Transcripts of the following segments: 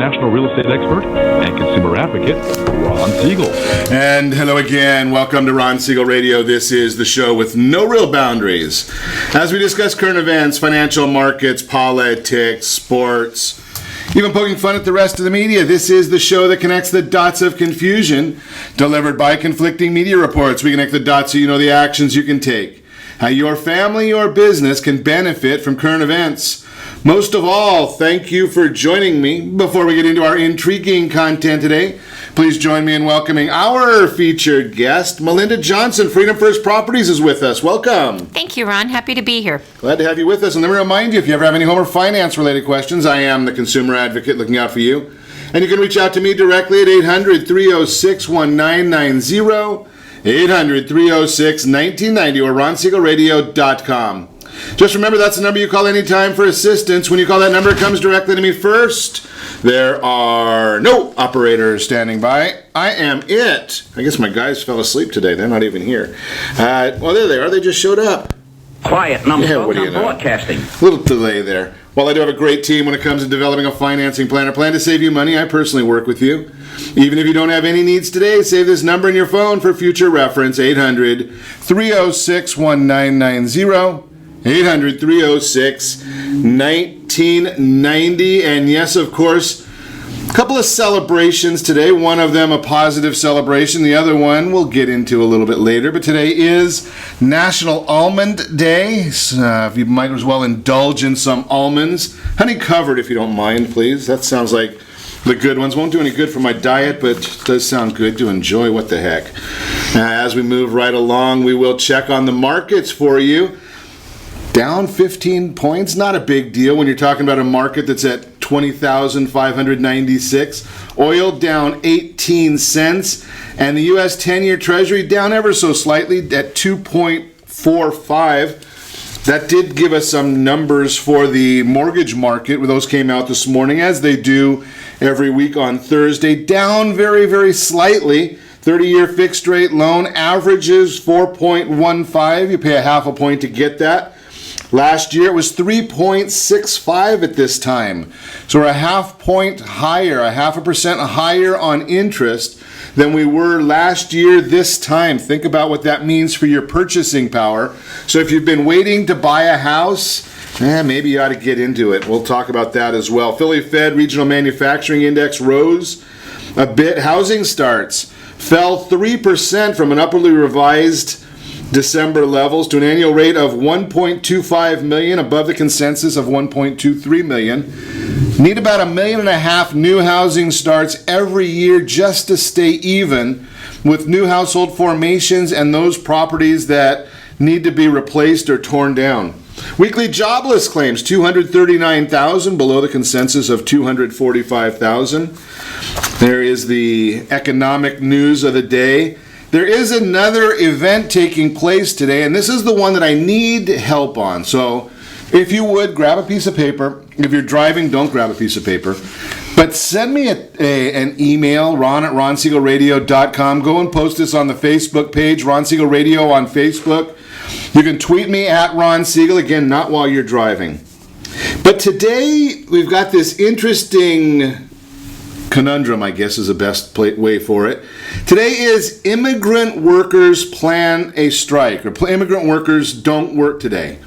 national real estate expert and consumer advocate, Ron Siegel. And hello again. Welcome to Ron Siegel Radio. This is the show with no real boundaries. As we discuss current events, financial markets, politics, sports, even poking fun at the rest of the media, this is the show that connects the dots of confusion delivered by conflicting media reports. We connect the dots so you know the actions you can take, how your family or business can benefit from current events. Most of all, thank you for joining me. Before we get into our intriguing content today, please join me in welcoming our featured guest. Melinda Johnson, Freedom First Properties, is with us. Welcome. Thank you, Ron. Happy to be here. Glad to have you with us. And let me remind you, if you ever have any home or finance related questions, I am the consumer advocate looking out for you. And you can reach out to me directly at 800-306-1990, 800-306-1990, or ronsiegelradio.com. Just remember, that's the number you call anytime for assistance. When you call that number, it comes directly to me first. There are no operators standing by. I am it. I guess my guys fell asleep today. They're not even here. Well, there they are. They just showed up. Quiet, numbskull, I'm broadcasting. Little delay there. Well, I do have a great team when it comes to developing a financing plan or plan to save you money. I personally work with you. Even if you don't have any needs today, save this number in your phone for future reference, 800-306-1990. 800-306-1990. And yes, of course, a couple of celebrations today. One of them a positive celebration. The other one we'll get into a little bit later. But today is National Almond Day. So, if you might as well indulge in some almonds. Honey covered, if you don't mind, please. That sounds like the good ones. Won't do any good for my diet, but it does sound good to enjoy. What the heck. As we move right along, we will check on the markets for you. Down 15 points, not a big deal when you're talking about a market that's at 20,596. Oil down 18 cents, and the U.S. 10-year Treasury down ever so slightly at 2.45. That did give us some numbers for the mortgage market. Those came out this morning, as they do every week on Thursday. Down very, very slightly. 30-year fixed rate loan averages 4.15. You pay a half a point to get that. Last year it was 3.65 at this time. So we're a half point higher, a 0.5% higher on interest than we were last year this time. Think about what that means for your purchasing power. So if you've been waiting to buy a house, maybe you ought to get into it. We'll talk about that as well. Philly Fed Regional Manufacturing Index rose a bit. Housing starts fell 3% from an upwardly revised December levels to an annual rate of 1.25 million, above the consensus of 1.23 million. Need about 1.5 million new housing starts every year just to stay even with new household formations and those properties that need to be replaced or torn down. Weekly jobless claims, 239,000, below the consensus of 245,000. There is the economic news of the day. There is another event taking place today, and this is the one that I need help on. So if you would, grab a piece of paper. If you're driving, don't grab a piece of paper. But send me an email, ron@ronsiegelradio.com. Go and post this on the Facebook page, Ron Siegel Radio on Facebook. You can tweet me at Ron Siegel, again, not while you're driving. But today, we've got this interesting conundrum, I guess is the best way for it. Today is immigrant workers plan a strike, or immigrant workers don't work today.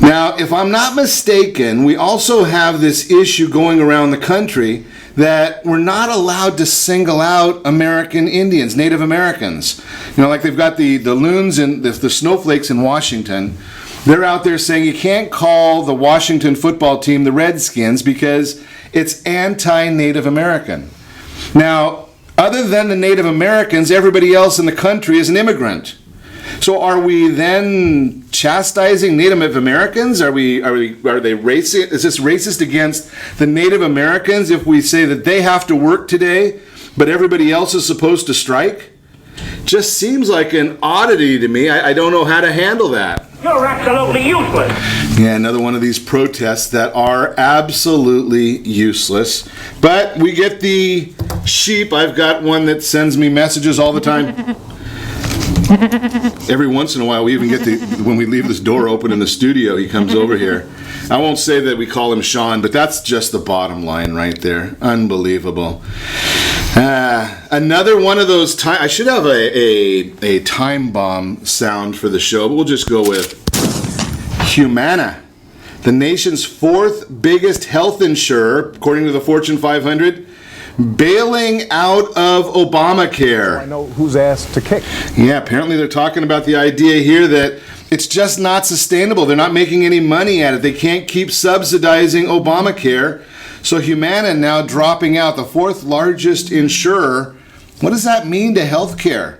Now, if I'm not mistaken, we also have this issue going around the country that we're not allowed to single out American Indians, Native Americans. You know, like they've got the loons and the snowflakes in Washington. They're out there saying you can't call the Washington football team the Redskins because it's anti-Native American. Now, other than the Native Americans, everybody else in the country is an immigrant. So are we then chastising Native Americans? Are they racist? Is this racist against the Native Americans if we say that they have to work today, but everybody else is supposed to strike? Just seems like an oddity to me. I don't know how to handle that. You're absolutely useless. Yeah, another one of these protests that are absolutely useless. But we get the sheep. I've got one that sends me messages all the time. Every once in a while, we even get when we leave this door open in the studio, he comes over here. I won't say that we call him Sean, but that's just the bottom line right there. Unbelievable. Another one of those time. I should have a time bomb sound for the show, but we'll just go with Humana, the nation's fourth biggest health insurer, according to the Fortune 500, bailing out of Obamacare. I know who's asked to kick. Yeah, apparently they're talking about the idea here that it's just not sustainable. They're not making any money at it. They can't keep subsidizing Obamacare. So Humana now dropping out, the fourth largest insurer. What does that mean to healthcare?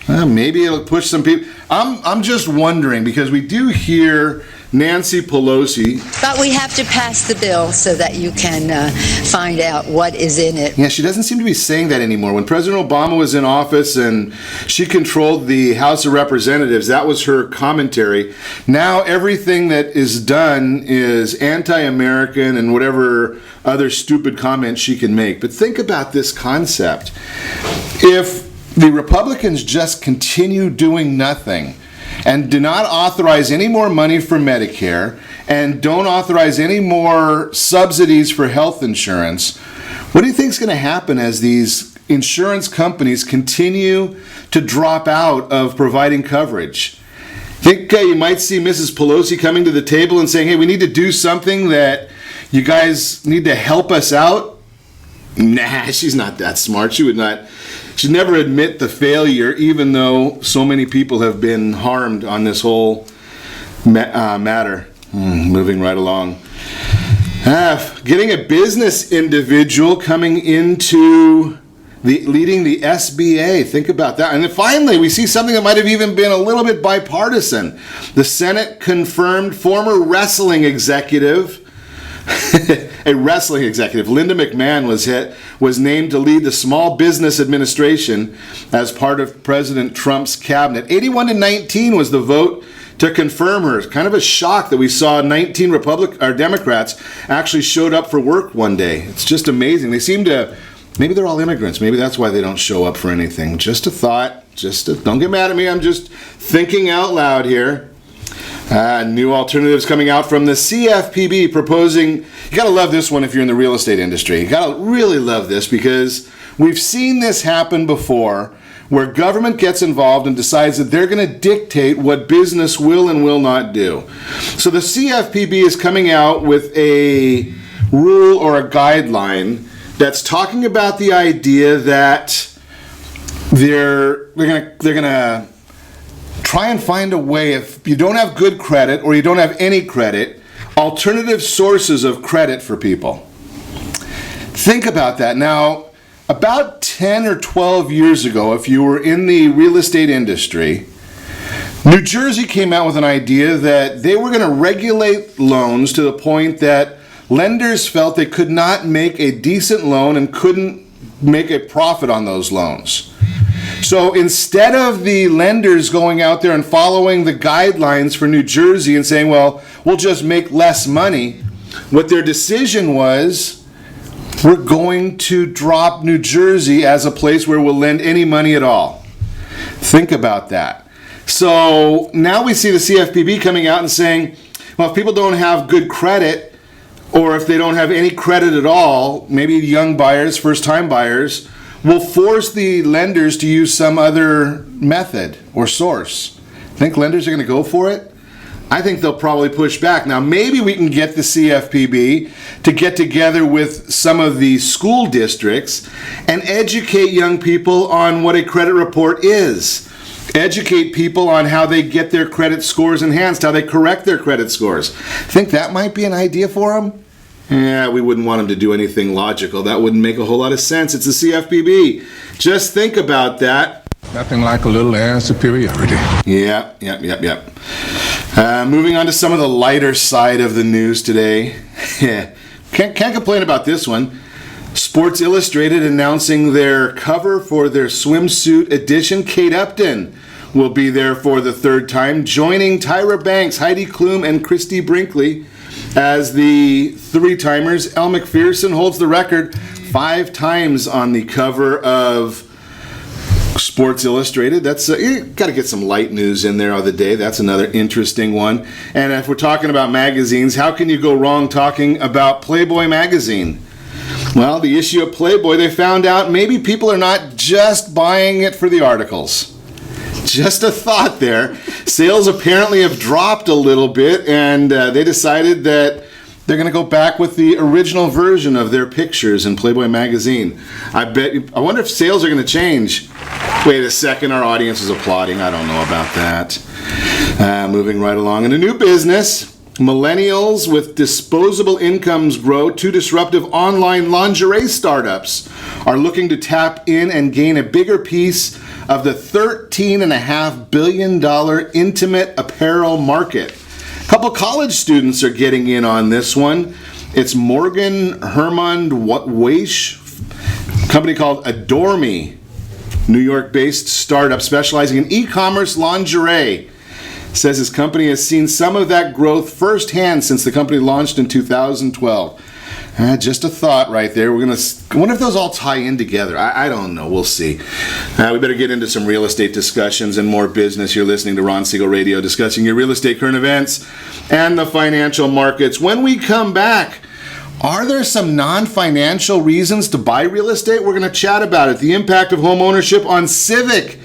Maybe it'll push some people. I'm just wondering, because we do hear Nancy Pelosi. But we have to pass the bill so that you can find out what is in it. Yeah, she doesn't seem to be saying that anymore. When President Obama was in office and she controlled the House of Representatives, that was her commentary. Now everything that is done is anti-American and whatever other stupid comments she can make. But think about this concept. If the Republicans just continue doing nothing and do not authorize any more money for Medicare and don't authorize any more subsidies for health insurance, what do you think is going to happen as these insurance companies continue to drop out of providing coverage? Think you might see Mrs. Pelosi coming to the table and saying, hey, we need to do something that you guys need to help us out? Nah, she's not that smart. She'd never admit the failure, even though so many people have been harmed on this whole matter. Moving right along. Getting a business individual coming into leading the SBA. Think about that. And then finally, we see something that might have even been a little bit bipartisan. The Senate confirmed former wrestling executive, Linda McMahon was named to lead the Small Business Administration as part of President Trump's cabinet. 81-19 was the vote to confirm her. It's kind of a shock that we saw 19 Democrats actually showed up for work one day. It's just amazing. They seem to, maybe they're all immigrants. Maybe that's why they don't show up for anything. Just a thought. Don't get mad at me. I'm just thinking out loud here. New alternatives coming out from the CFPB proposing, you gotta love this one if you're in the real estate industry. You gotta really love this because we've seen this happen before where government gets involved and decides that they're gonna dictate what business will and will not do. So the CFPB is coming out with a rule or a guideline that's talking about the idea that they're gonna try and find a way, if you don't have good credit or you don't have any credit, alternative sources of credit for people. Think about that. Now, about 10 or 12 years ago, if you were in the real estate industry, New Jersey came out with an idea that they were going to regulate loans to the point that lenders felt they could not make a decent loan and couldn't make a profit on those loans. So instead of the lenders going out there and following the guidelines for New Jersey and saying, well, we'll just make less money, what their decision was, we're going to drop New Jersey as a place where we'll lend any money at all. Think about that. So now we see the CFPB coming out and saying, well, if people don't have good credit, or if they don't have any credit at all, maybe young buyers, first-time buyers, will force the lenders to use some other method or source. Think lenders are going to go for it? I think they'll probably push back. Now, maybe we can get the CFPB to get together with some of the school districts and educate young people on what a credit report is. Educate people on how they get their credit scores enhanced, how they correct their credit scores. Think that might be an idea for them? Yeah, we wouldn't want them to do anything logical. That wouldn't make a whole lot of sense. It's the CFPB. Just think about that. Nothing like a little air superiority. Yep. Moving on to some of the lighter side of the news today. Can't complain about this one. Sports Illustrated announcing their cover for their swimsuit edition. Kate Upton will be there for the third time, joining Tyra Banks, Heidi Klum, and Christy Brinkley as the three-timers. Elle Macpherson holds the record 5 times on the cover of Sports Illustrated, that's you got to get some light news in there of the day. That's another interesting one. And if we're talking about magazines, how can you go wrong talking about Playboy magazine? Well, the issue of Playboy, they found out maybe people are not just buying it for the articles. Just a thought there. Sales apparently have dropped a little bit, and they decided that they're going to go back with the original version of their pictures in Playboy magazine. I wonder if sales are going to change. Wait a second, our audience is applauding. I don't know about that. Moving right along. In a new business, millennials with disposable incomes grow. Two disruptive online lingerie startups are looking to tap in and gain a bigger piece of the $13.5 billion intimate apparel market. A couple college students are getting in on this one. It's Morgan Hermond Weish, a company called Adore Me, New York-based startup specializing in e-commerce lingerie. Says his company has seen some of that growth firsthand since the company launched in 2012. Just a thought right there. I wonder if those all tie in together. I don't know. We'll see. We better get into some real estate discussions and more business. You're listening to Ron Siegel Radio, discussing your real estate current events and the financial markets. When we come back, are there some non-financial reasons to buy real estate? We're going to chat about it. The impact of home ownership on civic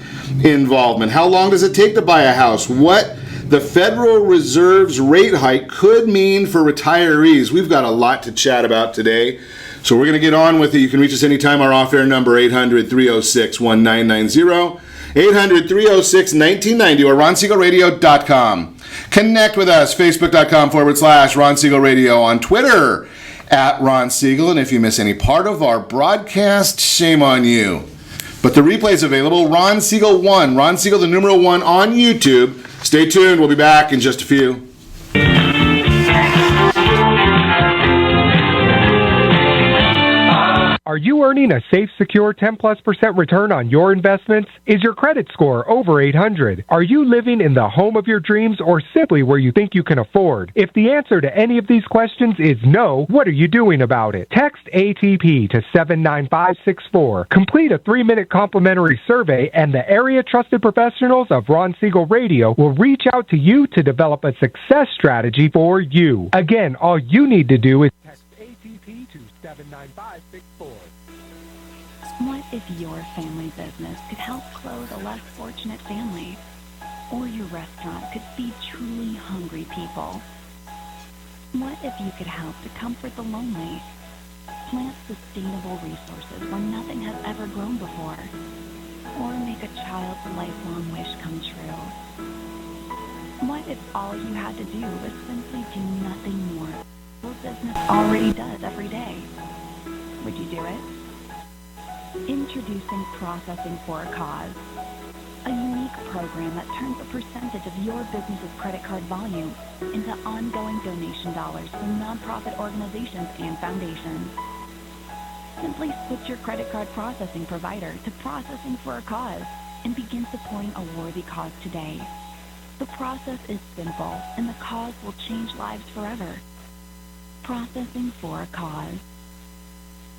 involvement. How long does it take to buy a house? What the Federal Reserve's rate hike could mean for retirees. We've got a lot to chat about today, so we're going to get on with it. You can reach us anytime. Our off-air number, 800-306-1990, 800-306-1990, or ronsiegelradio.com. Connect with us, facebook.com/Ron Siegel Radio, on Twitter, @Ron Siegel, and if you miss any part of our broadcast, shame on you. But the replay is available, Ron Siegel 1, Ron Siegel the numeral 1 on YouTube. Stay tuned. We'll be back in just a few. Are you earning a safe, secure 10+% return on your investments? Is your credit score over 800? Are you living in the home of your dreams or simply where you think you can afford? If the answer to any of these questions is no, what are you doing about it? Text ATP to 79564. Complete a 3-minute complimentary survey, and the area trusted professionals of Ron Siegel Radio will reach out to you to develop a success strategy for you. Again, all you need to do is text ATP to 79564. What if your family business could help clothe a less fortunate family? Or your restaurant could feed truly hungry people? What if you could help to comfort the lonely? Plant sustainable resources where nothing has ever grown before? Or make a child's lifelong wish come true? What if all you had to do was simply do nothing more than your business already does every day? Would you do it? Introducing Processing for a Cause, a unique program that turns a percentage of your business's credit card volume into ongoing donation dollars for nonprofit organizations and foundations. Simply switch your credit card processing provider to Processing for a Cause and begin supporting a worthy cause today. The process is simple, and the cause will change lives forever. Processing for a Cause.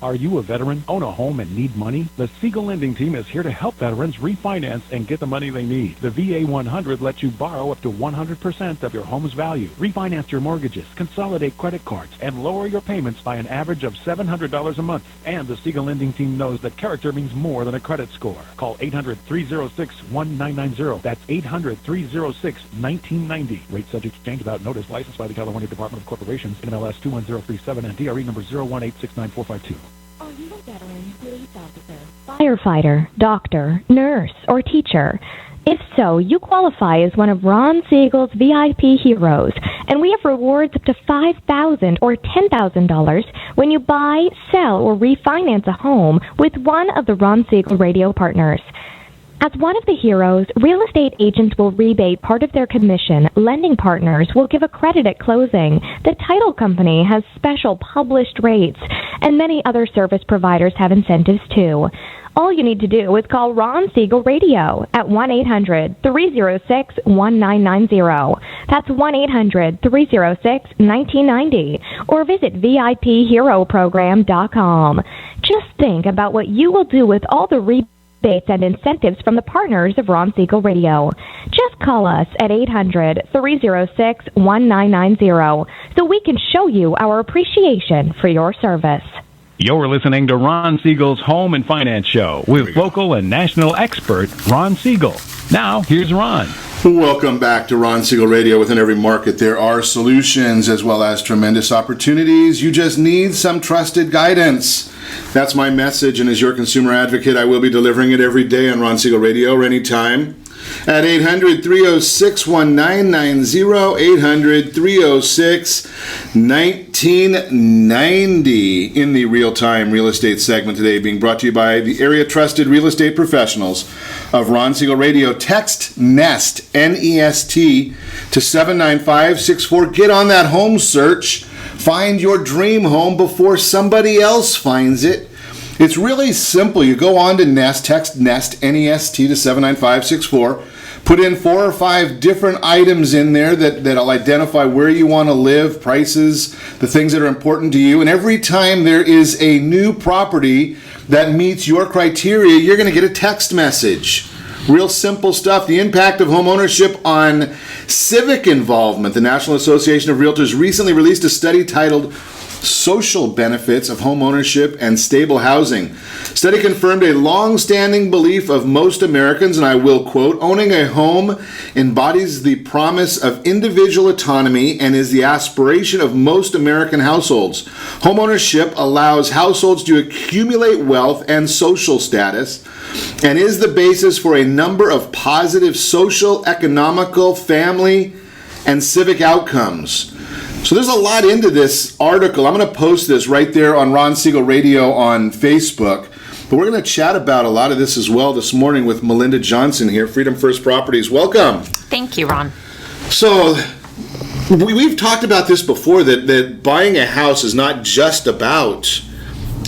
Are you a veteran, own a home, and need money? The Siegel Lending Team is here to help veterans refinance and get the money they need. The VA 100 lets you borrow up to 100% of your home's value, refinance your mortgages, consolidate credit cards, and lower your payments by an average of $700 a month. And the Siegel Lending Team knows that character means more than a credit score. Call 800-306-1990. That's 800-306-1990. Rate subject to change without notice. Licensed by the California Department of Corporations, NMLS 21037, and DRE number 018694452. Are you a veteran, police officer, firefighter, doctor, nurse, or teacher? If so, you qualify as one of Ron Siegel's VIP heroes, and we have rewards up to $5,000 or $10,000 when you buy, sell, or refinance a home with one of the Ron Siegel radio partners. As one of the heroes, real estate agents will rebate part of their commission. Lending partners will give a credit at closing. The title company has special published rates, and many other service providers have incentives too. All you need to do is call Ron Siegel Radio at 1-800-306-1990. That's 1-800-306-1990. Or visit VIPHeroProgram.com. Just think about what you will do with all the rebates rebates and incentives from the partners of Ron Siegel Radio. Just call us at 800-306-1990 so we can show you our appreciation for your service. You're listening to Ron Siegel's Home and Finance Show with local and national expert Ron Siegel. Now, here's Ron. Welcome back to Ron Siegel Radio. Within every market, there are solutions as well as tremendous opportunities. You just need some trusted guidance. That's my message, and as your consumer advocate, I will be delivering it every day on Ron Siegel Radio or anytime at 800-306-1990, 800-306-1990 in the real-time real estate segment today, being brought to you by the area trusted real estate professionals of Ron Siegel Radio. Text NEST, N-E-S-T, to 79564. Get on that home search. Find your dream home before somebody else finds it. It's really simple. You go on to Nest, text Nest, N-E-S-T, to 79564. Put in 4 or 5 different items in there that'll identify where you want to live, prices, the things that are important to you. And every time there is a new property that meets your criteria, you're going to get a text message. Real simple stuff. The impact of homeownership on civic involvement. The National Association of Realtors recently released a study titled Social Benefits of Homeownership and Stable Housing. Study confirmed a long-standing belief of most Americans, and I will quote, owning a home embodies the promise of individual autonomy and is the aspiration of most American households. Homeownership allows households to accumulate wealth and social status and is the basis for a number of positive social, economical, family, and civic outcomes. So there's a lot into this article. I'm going to post this right there on Ron Siegel Radio on Facebook. But we're going to chat about a lot of this as well this morning with Melinda Johnson here, Freedom First Properties. Welcome. Thank you, Ron. So we've talked about this before, that buying a house is not just about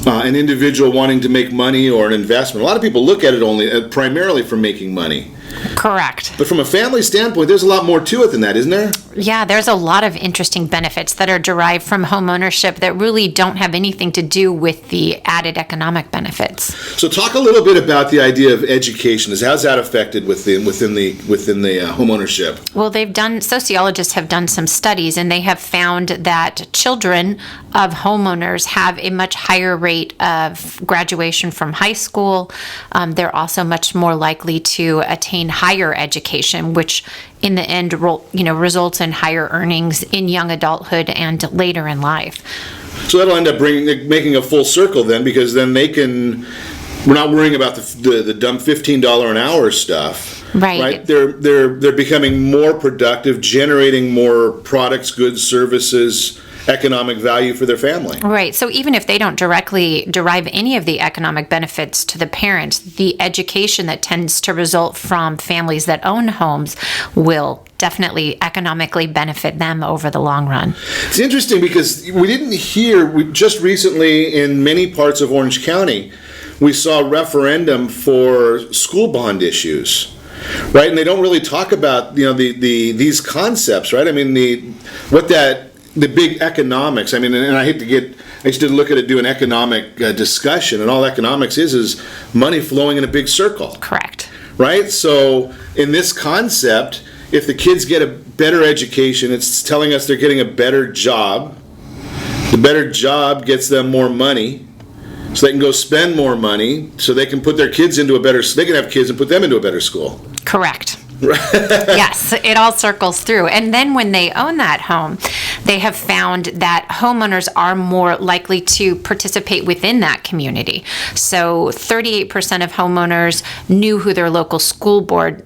an individual wanting to make money or an investment. A lot of people look at it only primarily for making money. Correct. But from a family standpoint, there's a lot more to it than that, isn't there? Yeah, there's a lot of interesting benefits that are derived from home ownership that really don't have anything to do with the added economic benefits. So talk a little bit about the idea of education. How's that affected within the home ownership? Well, sociologists have done some studies, and they have found that children of homeowners have a much higher rate of graduation from high school. They're also much more likely to attain higher education, which in the end results in higher earnings in young adulthood and later in life. So that'll end up making a full circle then, because then we're not worrying about the dumb $15 an hour stuff. Right. They're becoming more productive, generating more products, goods, services, economic value for their family. Right. So even if they don't directly derive any of the economic benefits to the parents, the education that tends to result from families that own homes will definitely economically benefit them over the long run. It's interesting because we just recently in many parts of Orange County, we saw a referendum for school bond issues. Right? And they don't really talk about these concepts, right? I mean the big economics. I mean, and I used to look at it, do an economic discussion, and all economics is money flowing in a big circle. Correct. Right? So in this concept, if the kids get a better education, it's telling us they're getting a better job. The better job gets them more money, so they can go spend more money, so they can put their kids into they can have kids and put them into a better school. Correct. Yes, it all circles through. And then when they own that home, they have found that homeowners are more likely to participate within that community. So 38% of homeowners knew who their local school board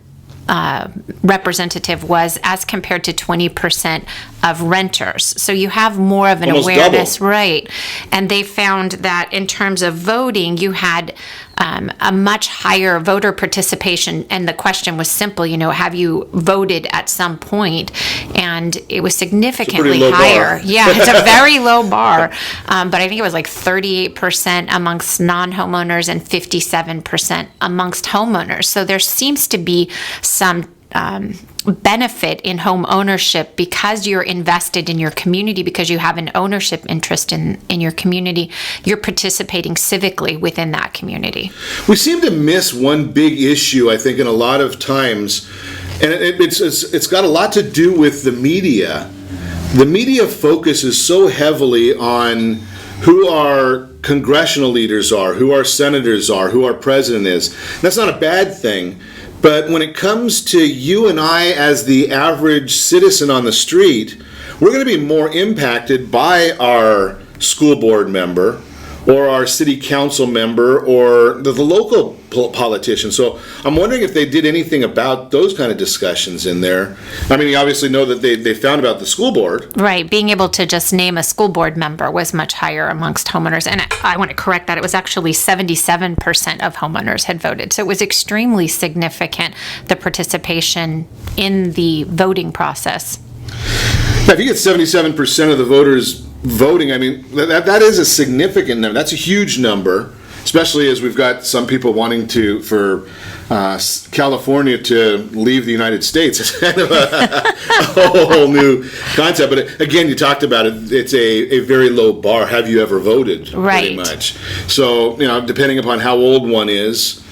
representative was, as compared to 20% of renters. So you have more of an almost awareness, double. Right? And they found that in terms of voting, you had a much higher voter participation, and the question was simple, have you voted at some point? And it was significantly higher. Bar. Yeah, it's a very low bar, but I think it was like 38% amongst non-homeowners and 57% amongst homeowners. So there seems to be some benefit in home ownership because you're invested in your community, because you have an ownership interest in your community. You're participating civically within that community. We seem to miss one big issue, I think, in a lot of times, and it's got a lot to do with the media. The media focuses so heavily on who our congressional leaders are, who our senators are, who our president is. That's not a bad thing. But when it comes to you and I as the average citizen on the street, we're going to be more impacted by our school board member or our city council member or the local politician. So I'm wondering if they did anything about those kind of discussions in there. I mean, you obviously know that they found about the school board. Right. Being able to just name a school board member was much higher amongst homeowners. And I want to correct that. It was actually 77% of homeowners had voted. So it was extremely significant, the participation in the voting process. Now, if you get 77% of the voters voting, I mean, that is a significant number. That's a huge number, especially as we've got some people wanting for California to leave the United States. It's kind of a whole new concept. But again, you talked about it. It's a very low bar. Have you ever voted? Right. Pretty much. So, depending upon how old one is,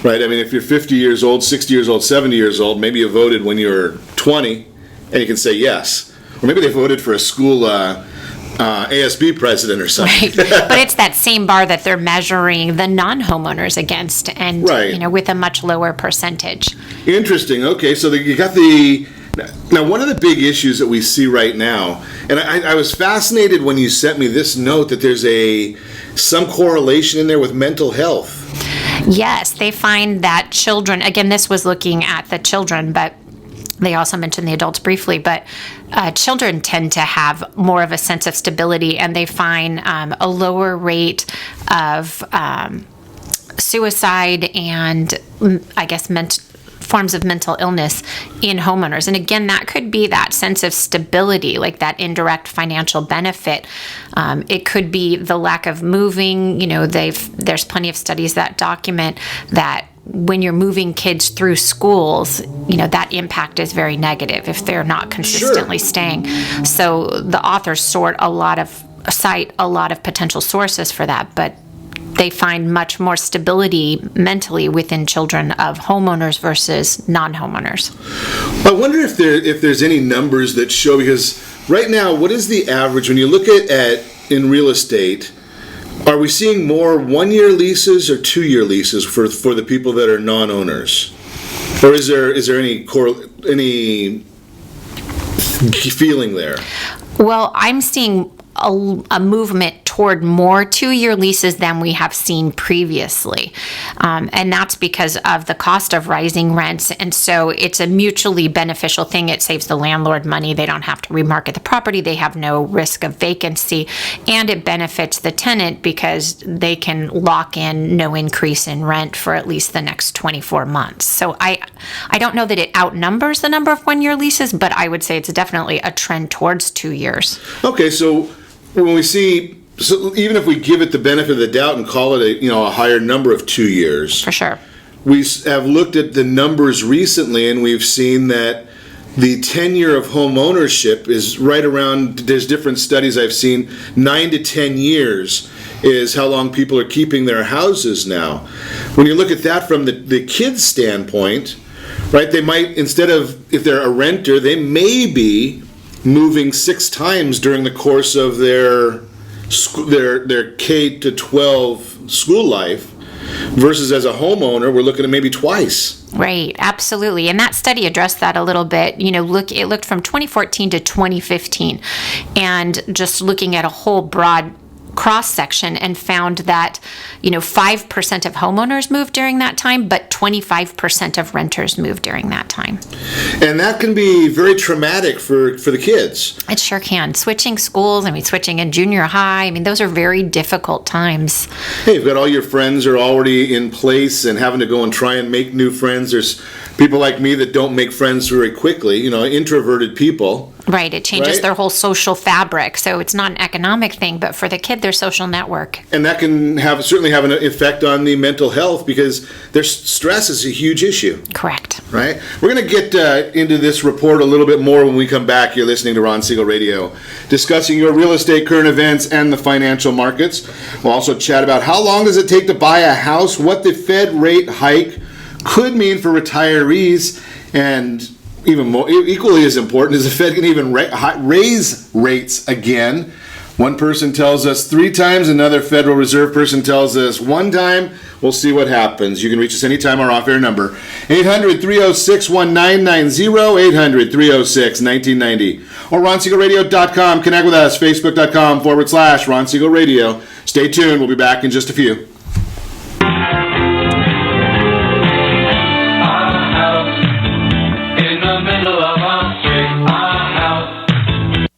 right? I mean, if you're 50 years old, 60 years old, 70 years old, maybe you voted when you were 20, and you can say yes. Or maybe they voted for a school ASB president or something. Right. But it's that same bar that they're measuring the non-homeowners against, and right. With a much lower percentage. Interesting. Okay, so you got now one of the big issues that we see right now, and I was fascinated when you sent me this note that there's some correlation in there with mental health. Yes, they find that children, again, this was looking at the children, but they also mentioned the adults briefly, but children tend to have more of a sense of stability, and they find a lower rate of suicide and, I guess, forms of mental illness in homeowners. And again, that could be that sense of stability, like that indirect financial benefit. It could be the lack of moving. There's plenty of studies that document that when you're moving kids through schools, that impact is very negative if they're not consistently staying. So the authors cite a lot of potential sources for that, but they find much more stability mentally within children of homeowners versus non-homeowners. I wonder if there's any numbers that show, because right now, what is the average when you look at in real estate? Are we seeing more 1-year leases or 2-year leases for the people that are non-owners, or is there any feeling there? Well, I'm seeing a movement toward more 2-year leases than we have seen previously. And that's because of the cost of rising rents. And so it's a mutually beneficial thing. It saves the landlord money. They don't have to remarket the property. They have no risk of vacancy. And it benefits the tenant because they can lock in no increase in rent for at least the next 24 months. So I don't know that it outnumbers the number of 1-year leases, but I would say it's definitely a trend towards 2 years. Okay, so when we see, so even if we give it the benefit of the doubt and call it a higher number of 2 years, for sure, we have looked at the numbers recently, and we've seen that the tenure of home ownership is right around. There's different studies I've seen. 9 to 10 years is how long people are keeping their houses now. When you look at that from the kids' standpoint, right? They might, instead of, if they're a renter, they may be moving 6 times during the course of their K to 12 school life, versus as a homeowner, we're looking at maybe twice. Right, absolutely. And that study addressed that a little bit. It looked from 2014 to 2015, and just looking at a whole broad cross-section, and found that 5% of homeowners moved during that time, but 25% of renters moved during that time. And that can be very traumatic for the kids. It sure can. Switching schools, switching in junior high, those are very difficult times. Hey, you've got all your friends are already in place and having to go and try and make new friends. There's people like me that don't make friends very quickly, introverted people. Right. It changes Right? their whole social fabric. So it's not an economic thing, but for the kid, their social network. And that can certainly have an effect on the mental health because their stress is a huge issue. Correct. Right? We're going to get into this report a little bit more when we come back. You're listening to Ron Siegel Radio, discussing your real estate, current events, and the financial markets. We'll also chat about how long does it take to buy a house, what the Fed rate hike could mean for retirees, and even more, equally as important, is the Fed can even raise rates again. One person tells us 3 times, another Federal Reserve person tells us 1 time. We'll see what happens. You can reach us anytime. Our off-air number, 800-306-1990, 800-306-1990, or RonSiegelRadio.com. Connect with us, Facebook.com/Ron Siegel Radio. Stay tuned. We'll be back in just a few.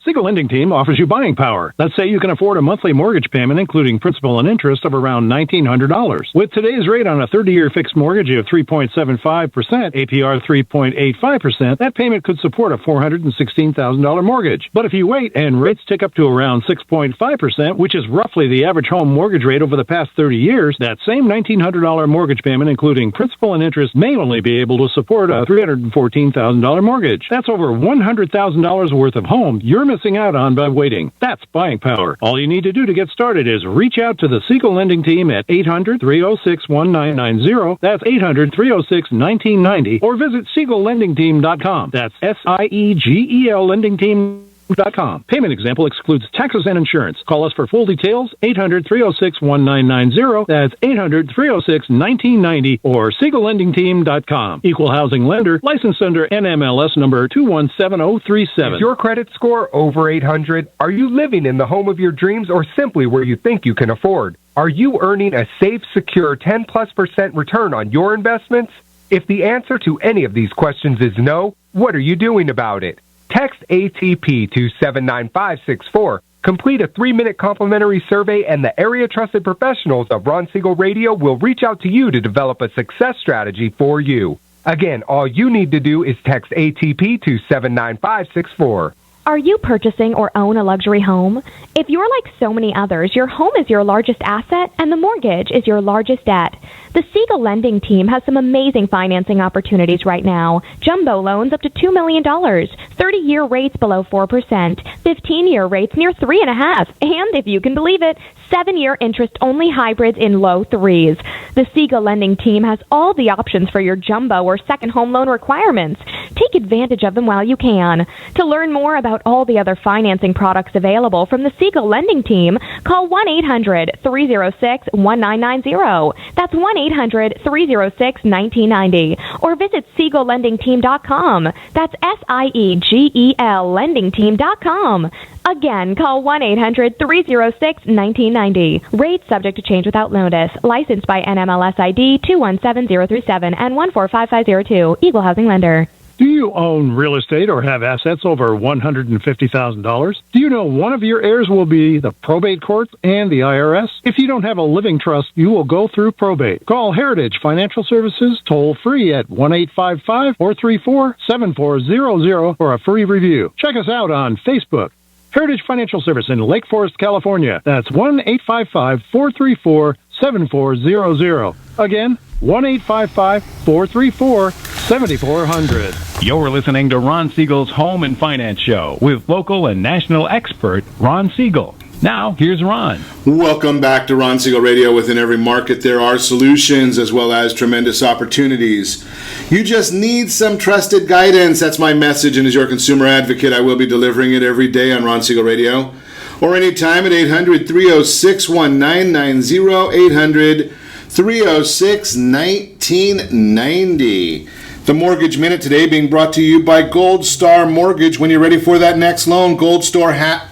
Siegel Lending Team offers you buying power. Let's say you can afford a monthly mortgage payment, including principal and interest, of around $1,900. With today's rate on a 30-year fixed mortgage of 3.75%, APR 3.85%, that payment could support a $416,000 mortgage. But if you wait and rates tick up to around 6.5%, which is roughly the average home mortgage rate over the past 30 years, that same $1,900 mortgage payment, including principal and interest, may only be able to support a $314,000 mortgage. That's over $100,000 worth of home you're missing out on by waiting. That's buying power. All you need to do to get started is reach out to the Siegel Lending Team at 800-306-1990. That's 800-306-1990. Or visit SiegelLendingTeam.com. That's SIEGEL Lending Team.com. Payment example excludes taxes and insurance. Call us for full details, 800-306-1990. That's 800-306-1990 or SiegelLendingTeam.com. Equal housing lender, licensed under NMLS number 217037. Is your credit score over 800? Are you living in the home of your dreams or simply where you think you can afford? Are you earning a safe, secure 10+% return on your investments? If the answer to any of these questions is no, what are you doing about it? Text ATP to 79564. Complete a 3-minute complimentary survey, and the area-trusted professionals of Ron Siegel Radio will reach out to you to develop a success strategy for you. Again, all you need to do is text ATP to 79564. Are you purchasing or own a luxury home? If you're like so many others, your home is your largest asset and the mortgage is your largest debt. The Siegel Lending Team has some amazing financing opportunities right now. Jumbo loans up to $2 million, 30-year rates below 4%, 15-year rates near 3.5%, and if you can believe it, 7-year interest-only hybrids in low 3s. The Siegel Lending Team has all the options for your jumbo or second home loan requirements. Take advantage of them while you can. To learn more about all the other financing products available from the Siegel Lending Team, call 1-800-306-1990. That's 1-800-306-1990. Or visit SiegelLendingTeam.com. That's SIEGEL LendingTeam.com. Again, call 1-800-306-1990. Rates subject to change without notice. Licensed by NMLS ID 217037 and 145502. Equal housing lender. Do you own real estate or have assets over $150,000? Do you know one of your heirs will be the probate court and the IRS? If you don't have a living trust, you will go through probate. Call Heritage Financial Services toll-free at 1-855-434-7400 for a free review. Check us out on Facebook. Heritage Financial Service in Lake Forest, California. That's 1-855-434-7400. Again, 1-855-434-7400. You're listening to Ron Siegel's Home and Finance Show with local and national expert Ron Siegel. Now, here's Ron. Welcome back to Ron Siegel Radio. Within every market, there are solutions as well as tremendous opportunities. You just need some trusted guidance. That's my message, and as your consumer advocate, I will be delivering it every day on Ron Siegel Radio or anytime at 800-306-1990, 800-306-1990. The Mortgage Minute today being brought to you by Gold Star Mortgage. When you're ready for that next loan, Gold Star has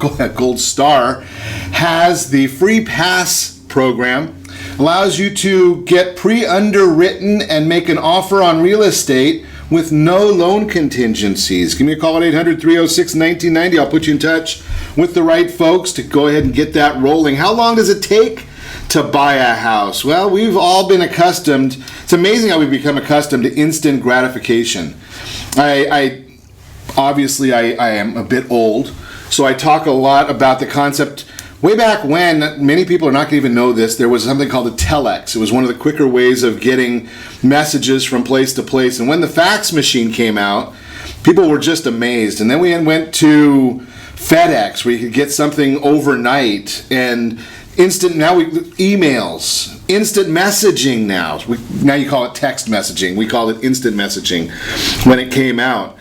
the Free Pass program. Allows you to get pre-underwritten and make an offer on real estate with no loan contingencies. Give me a call at 800-306-1990. I'll put you in touch with the right folks to go ahead and get that rolling. How long does it take to buy a house? Well, we've all been accustomed. It's amazing how we've become accustomed to instant gratification. I obviously I am a bit old, so I talk a lot about the concept. Way back when, many people are not going to even know this, there was something called a telex. It was one of the quicker ways of getting messages from place to place. And when the fax machine came out, people were just amazed. And then we went to FedEx, where you could get something overnight, and emails, instant messaging now. Now you call it text messaging. We call it instant messaging when it came out.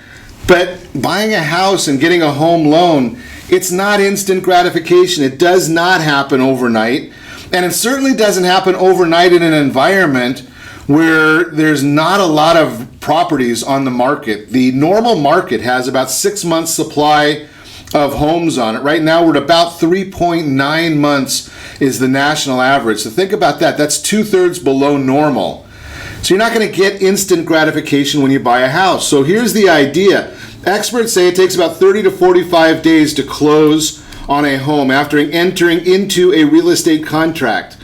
But buying a house and getting a home loan, it's not instant gratification. It does not happen overnight. And it certainly doesn't happen overnight in an environment where there's not a lot of properties on the market. The normal market has about 6 months supply of homes on it. Right now we're at about 3.9 months is the national average. So think about that. That's 2/3 below normal. So you're not going to get instant gratification when you buy a house. So here's the idea. Experts say it takes about 30 to 45 days to close on a home after entering into a real estate contract.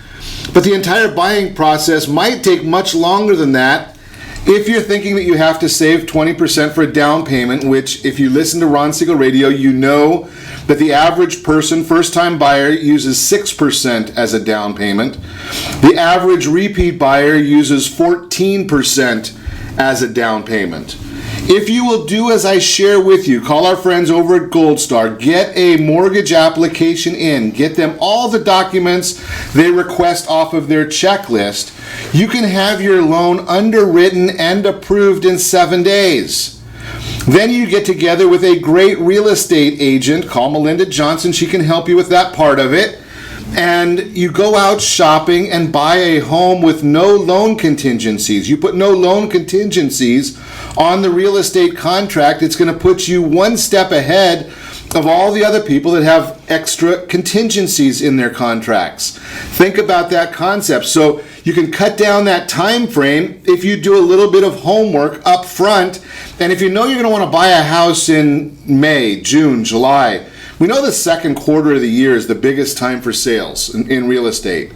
But the entire buying process might take much longer than that if you're thinking that you have to save 20% for a down payment, which if you listen to Ron Siegel Radio, you know that the average person, first-time buyer, uses 6% as a down payment. The average repeat buyer uses 14% as a down payment. If you will do as I share with you, call our friends over at Gold Star, get a mortgage application in, get them all the documents they request off of their checklist, you can have your loan underwritten and approved in 7 days. Then you get together with a great real estate agent, call Melinda Johnson, she can help you with that part of it, and you go out shopping and buy a home with no loan contingencies. You put no loan contingencies on the real estate contract. It's going to put you one step ahead of all the other people that have extra contingencies in their contracts. Think about that concept. So you can cut down that time frame if you do a little bit of homework up front. And if you know you're going to want to buy a house in May, June, July, we know the second quarter of the year is the biggest time for sales in real estate.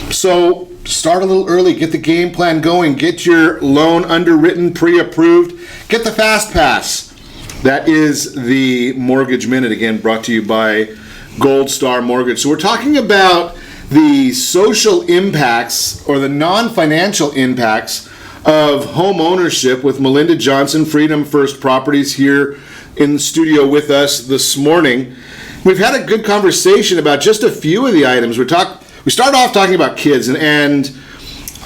So start a little early, get the game plan going, get your loan underwritten, pre-approved, get the Fast Pass. That is the Mortgage Minute, again, brought to you by Gold Star Mortgage. So we're talking about the social impacts or the non-financial impacts of home ownership with Melinda Johnson, Freedom First Properties, here in the studio with us this morning. We've had a good conversation about just a few of the items. We started off talking about kids, and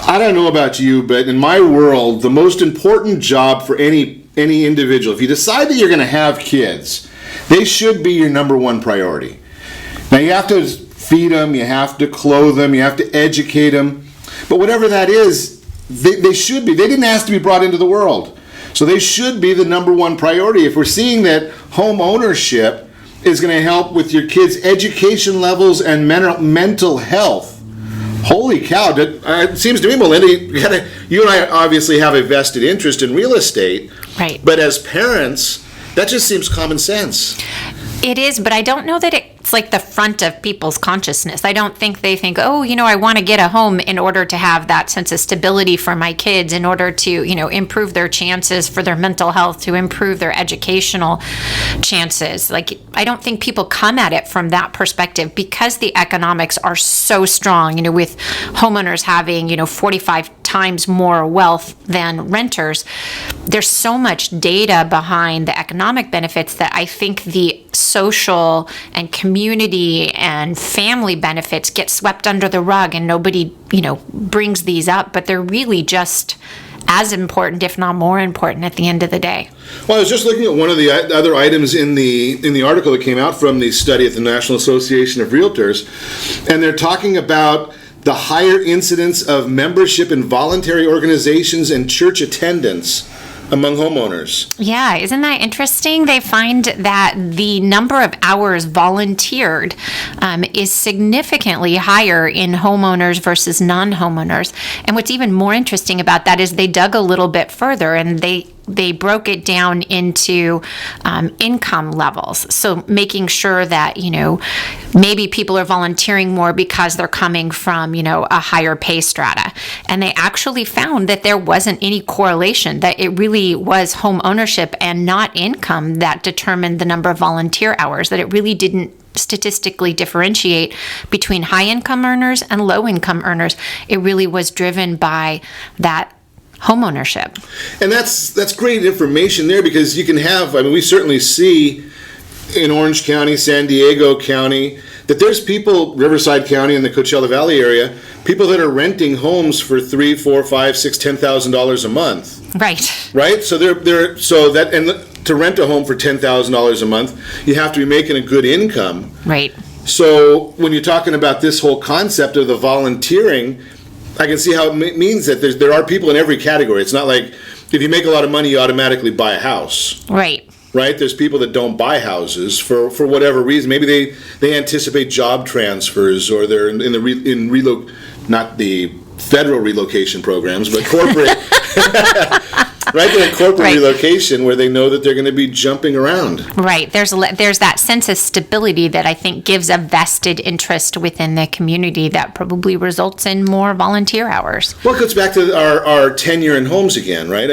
I don't know about you, but in my world, the most important job for any individual, if you decide that you're going to have kids, they should be your number one priority. Now, you have to feed them, you have to clothe them, you have to educate them, but whatever that is, they should be. They didn't ask to be brought into the world, so they should be the number one priority. If we're seeing that home ownership is going to help with your kids' education levels and mental health, holy cow, it seems to me, Melinda, you and I obviously have a vested interest in real estate, right? But as parents, that just seems common sense. It is, but I don't know that it's like the front of people's consciousness. I don't think they think, oh, I want to get a home in order to have that sense of stability for my kids, in order to, improve their chances for their mental health, to improve their educational chances. Like, I don't think people come at it from that perspective, because the economics are so strong, with homeowners having, 45 times more wealth than renters. There's so much data behind the economic benefits that I think the social and community and family benefits get swept under the rug, and nobody, brings these up, but they're really just as important, if not more important, at the end of the day. Well, I was just looking at one of the other items in the article that came out from the study at the National Association of Realtors, and they're talking about the higher incidence of membership in voluntary organizations and church attendance among homeowners. Yeah, isn't that interesting? They find that the number of hours volunteered is significantly higher in homeowners versus non-homeowners. And what's even more interesting about that is they dug a little bit further, and they they broke it down into income levels. So making sure that, maybe people are volunteering more because they're coming from, a higher pay strata. And they actually found that there wasn't any correlation, that it really was home ownership and not income that determined the number of volunteer hours, that it really didn't statistically differentiate between high income earners and low income earners. It really was driven by that home ownership. And that's great information there, because you can have, we certainly see in Orange County, San Diego County, that there's people, Riverside County and the Coachella Valley area, people that are renting homes for $3,000, $4,000, $5,000, $6,000, $10,000 a month. Right. So to rent a home for $10,000 a month, you have to be making a good income. Right. So when you're talking about this whole concept of the volunteering, I can see how it means that there are people in every category. It's not like if you make a lot of money, you automatically buy a house. Right. Right? There's people that don't buy houses for whatever reason. Maybe they anticipate job transfers, or they're not the federal relocation programs, but corporate. Right, they're in corporate relocation where they know that they're going to be jumping around. Right. There's that sense of stability that I think gives a vested interest within the community that probably results in more volunteer hours. Well, it goes back to our tenure in homes again, right?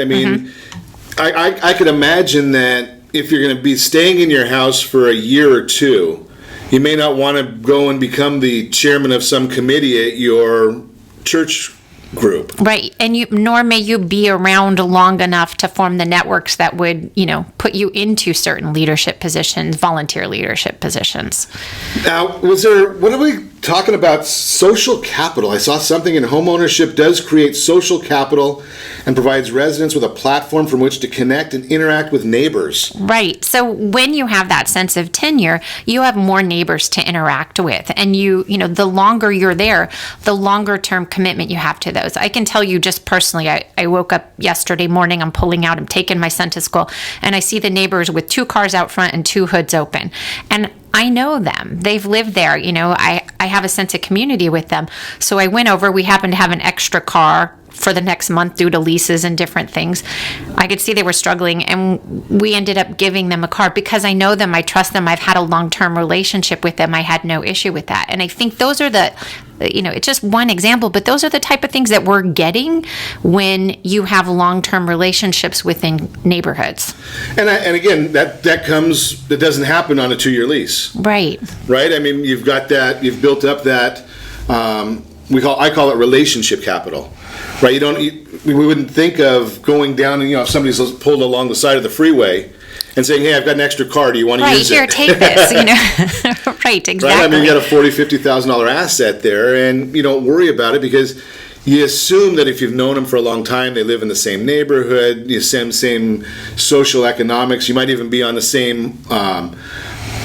I could imagine that if you're going to be staying in your house for a year or two, you may not want to go and become the chairman of some committee at your church group. Right. And nor may you be around long enough to form the networks that would, put you into certain leadership positions, volunteer leadership positions. Now, what are we talking about? Social capital. I saw something in Homeownership does create social capital and provides residents with a platform from which to connect and interact with neighbors. Right. So when you have that sense of tenure, you have more neighbors to interact with. And the longer you're there, the longer term commitment you have to those. I can tell you just personally, I woke up yesterday morning, I'm taking my son to school, and I see the neighbors with 2 cars out front and 2 hoods open. And I know them. They've lived there. I have a sense of community with them. So I went over. We happened to have an extra car for the next month due to leases and different things. I could see they were struggling, and we ended up giving them a car because I know them, I trust them, I've had a long-term relationship with them. I had no issue with that. And I think those are it's just one example, but those are the type of things that we're getting when you have long-term relationships within neighborhoods. And again, that doesn't happen on a 2-year lease. Right. Right? You've got that, you've built up that, I call it relationship capital. Right, we wouldn't think of going down and if somebody's pulled along the side of the freeway and saying, "Hey, I've got an extra car. Do you want to use it?" Right, here, take this. Right, exactly. Right, you got a $40,000-$50,000 asset there, and you don't worry about it because you assume that if you've known them for a long time, they live in the same neighborhood, you same social economics. You might even be on the same.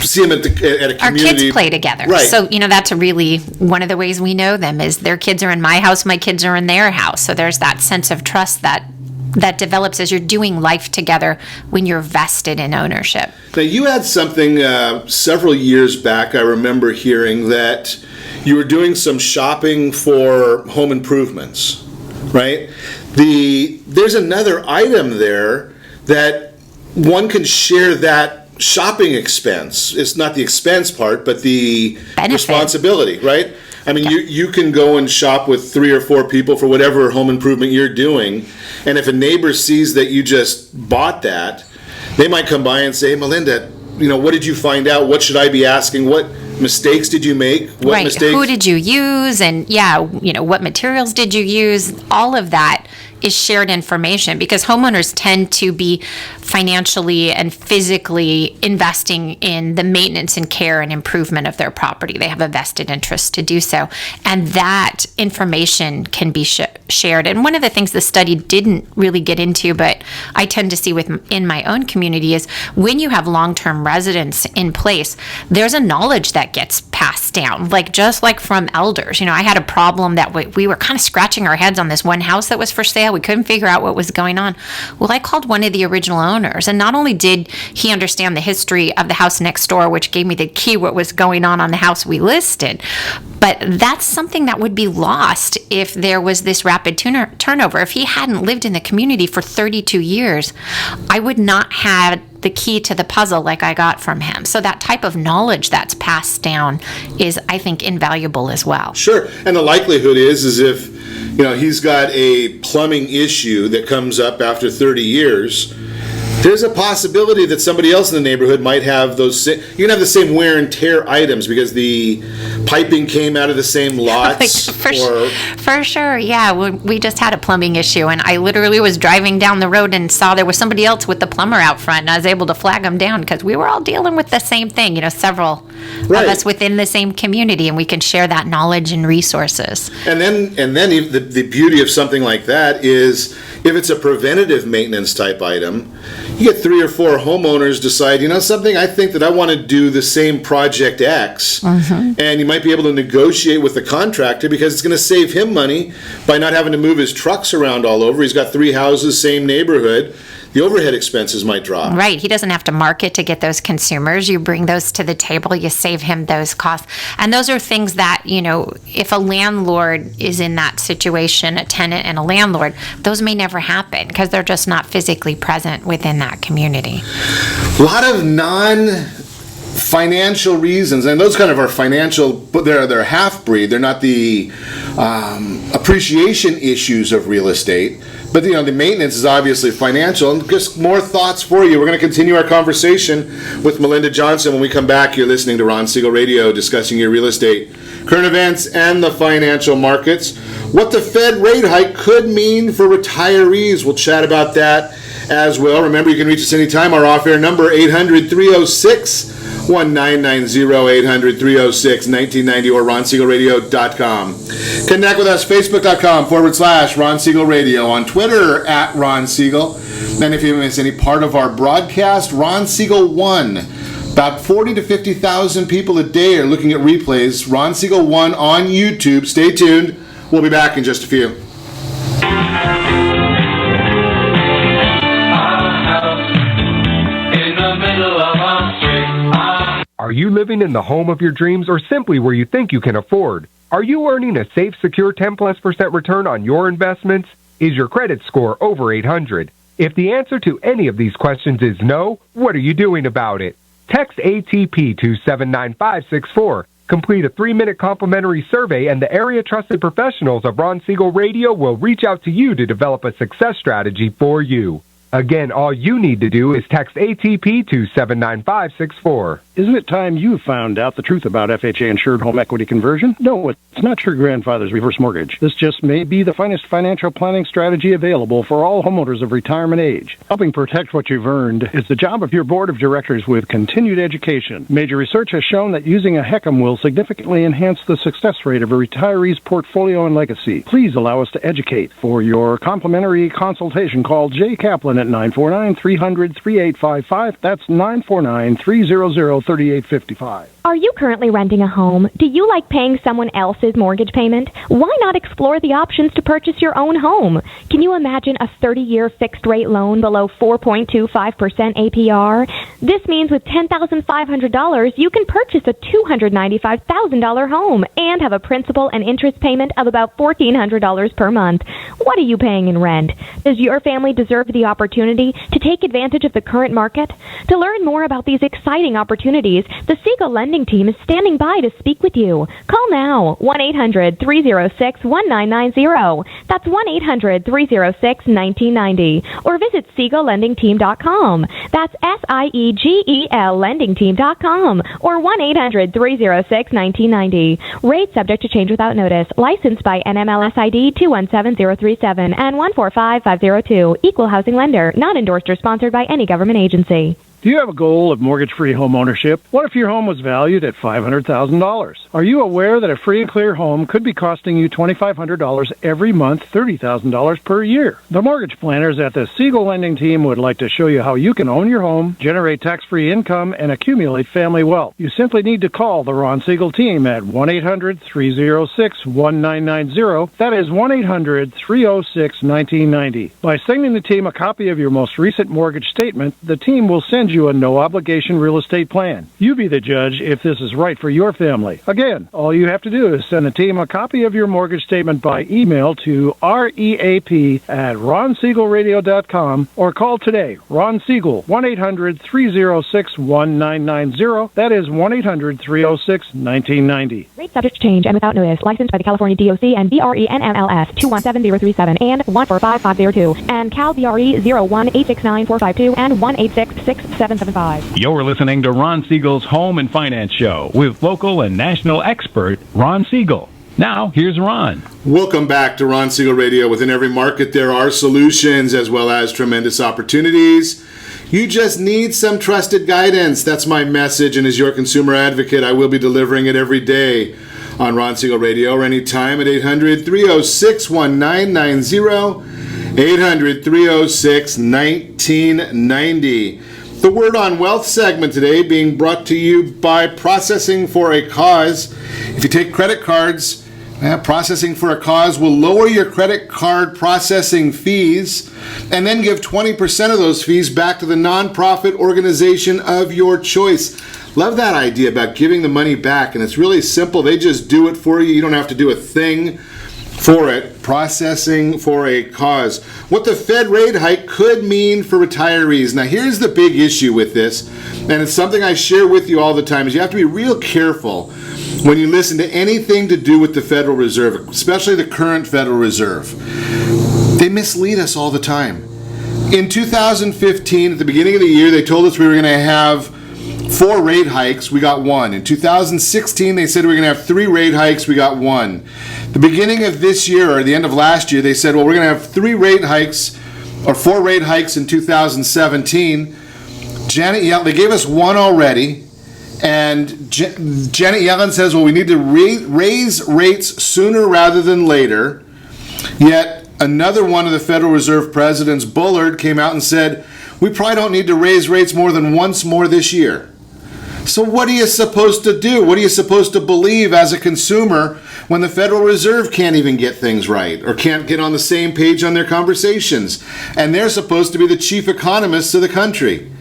See them at a community. Our kids play together. Right. So, that's really one of the ways we know them is their kids are in my house, my kids are in their house. So there's that sense of trust that develops as you're doing life together when you're vested in ownership. Now, you had something several years back, I remember hearing that you were doing some shopping for home improvements, right? There's another item there that one can share that shopping expense. It's not the expense part, but the benefit. Responsibility, right? You can go and shop with 3 or 4 people for whatever home improvement you're doing, and if a neighbor sees that you just bought that, they might come by and say, "Hey, Melinda, what did you find out? What should I be asking? What mistakes did you make? Right. Who did you use? And what materials did you use?" All of that is shared information because homeowners tend to be financially and physically investing in the maintenance and care and improvement of their property. They have a vested interest to do so. And that information can be shared. And one of the things the study didn't really get into, but I tend to see in my own community is when you have long-term residents in place, there's a knowledge that gets passed down, just like from elders. I had a problem that we were kind of scratching our heads on this one house that was for sale. sale. We couldn't figure out what was going on. Well, I called one of the original owners, and not only did he understand the history of the house next door, which gave me the key what was going on the house we listed, but that's something that would be lost if there was this rapid turnover. If he hadn't lived in the community for 32 years, I would not have the key to the puzzle like I got from him. So that type of knowledge that's passed down is, I think, invaluable as well. Sure. And the likelihood is if, he's got a plumbing issue that comes up after 30 years, there's a possibility that somebody else in the neighborhood might have those. You can have the same wear and tear items because the piping came out of the same lots. For sure, yeah. We just had a plumbing issue, and I literally was driving down the road and saw there was somebody else with the plumber out front, and I was able to flag them down because we were all dealing with the same thing. Several of us within the same community, and we can share that knowledge and resources. And then the beauty of something like that is if it's a preventative maintenance type item, you get 3 or 4 homeowners decide, something, I think that I want to do the same project X. Mm-hmm. And you might be able to negotiate with the contractor because it's going to save him money by not having to move his trucks around all over. He's got 3 houses, same neighborhood. The overhead expenses might drop. Right. He doesn't have to market to get those consumers. You bring those to the table, you save him those costs. And those are things that, if a landlord is in that situation, a tenant and a landlord, those may never happen because they're just not physically present within that community. A lot of non-financial reasons, and those kind of are financial, but they're half-breed. They're not the appreciation issues of real estate. But, the maintenance is obviously financial. And just more thoughts for you. We're going to continue our conversation with Melinda Johnson. When we come back, you're listening to Ron Siegel Radio, discussing your real estate, current events, and the financial markets. What the Fed rate hike could mean for retirees. We'll chat about that as well. Remember, you can reach us anytime. Our off-air number, 800-306-1990, 800-306-1990, or ronsiegelradio.com. Connect with us, facebook.com/Ron Siegel Radio, on Twitter @Ron Siegel. And if you miss any part of our broadcast, Ron Siegel 1. About 40 to 50,000 people a day are looking at replays. Ron Siegel 1 on YouTube. Stay tuned. We'll be back in just a few. Are you living in the home of your dreams or simply where you think you can afford? Are you earning a safe, secure 10+% return on your investments? Is your credit score over 800? If the answer to any of these questions is no, what are you doing about it? Text ATP to 79564. Complete a 3-minute complimentary survey, and the area trusted professionals of Ron Siegel Radio will reach out to you to develop a success strategy for you. Again, all you need to do is text ATP to 79564. Isn't it time you found out the truth about FHA-insured home equity conversion? No, it's not your grandfather's reverse mortgage. This just may be the finest financial planning strategy available for all homeowners of retirement age. Helping protect what you've earned is the job of your board of directors with continued education. Major research has shown that using a HECM will significantly enhance the success rate of a retiree's portfolio and legacy. Please allow us to educate. For your complimentary consultation, call Jay Kaplan at 949-300-3855. That's 949-300-3855. Are you currently renting a home? Do you like paying someone else's mortgage payment? Why not explore the options to purchase your own home? Can you imagine a 30-year fixed-rate loan below 4.25% APR? This means with $10,500, you can purchase a $295,000 home and have a principal and interest payment of about $1,400 per month. What are you paying in rent? Does your family deserve the opportunity to take advantage of the current market? To learn more about these exciting opportunities, the Siegel Lending Team is standing by to speak with you. Call now, 1-800-306-1990. That's 1-800-306-1990. Or visit SiegelLendingTeam.com. That's SIEGEL LendingTeam.com. Or 1-800-306-1990. Rate subject to change without notice. Licensed by NMLS ID 217037 and 145502. Equal housing lender. Not endorsed or sponsored by any government agency. Do you have a goal of mortgage-free home ownership? What if your home was valued at $500,000? Are you aware that a free and clear home could be costing you $2,500 every month, $30,000 per year? The mortgage planners at the Siegel Lending Team would like to show you how you can own your home, generate tax-free income, and accumulate family wealth. You simply need to call the Ron Siegel Team at 1-800-306-1990. That is 1-800-306-1990. By sending the team a copy of your most recent mortgage statement, the team will send you a no-obligation real estate plan. You be the judge if this is right for your family. Again, all you have to do is send the team a copy of your mortgage statement by email to reap@ronsiegelradio.com or call today. Ron Siegel, 1-800-306-1990. That is 1-800-306-1990. Rate subject to change and without notice. Licensed by the California DOC and BRENMLS 217037 and 145502 and Cal BRE 01869452 and 1866775. You're listening to Ron Siegel's Home and Finance Show with local and national expert Ron Siegel. Now, here's Ron. Welcome back to Ron Siegel Radio. Within every market, there are solutions as well as tremendous opportunities. You just need some trusted guidance. That's my message, and as your consumer advocate, I will be delivering it every day on Ron Siegel Radio or anytime at 800-306-1990, 800-306-1990. The Word on Wealth segment today being brought to you by Processing for a Cause. If you take credit cards, Processing for a Cause will lower your credit card processing fees and then give 20% of those fees back to the nonprofit organization of your choice. Love that idea about giving the money back, and it's really simple. They just do it for you. You don't have to do a thing for it. Processing for a Cause. What the Fed rate hike could mean for retirees. Now, here's the big issue with this, and it's something I share with you all the time, is you have to be real careful when you listen to anything to do with the Federal Reserve, especially the current Federal Reserve. They mislead us all the time. In 2015, at the beginning of the year, they told us we were going to have 4 rate hikes. We got 1. In 2016, they said we were going to have 3 rate hikes. We got 1. The beginning of this year, or the end of last year, they said, well, we're going to have 3 rate hikes, or 4 rate hikes in 2017. They gave us 1 already. And Janet Yellen says, well, we need to raise rates sooner rather than later. Yet another one of the Federal Reserve presidents, Bullard, came out and said, we probably don't need to raise rates more than once more this year. So what are you supposed to do? What are you supposed to believe as a consumer when the Federal Reserve can't even get things right or can't get on the same page on their conversations? And they're supposed to be the chief economists of the country.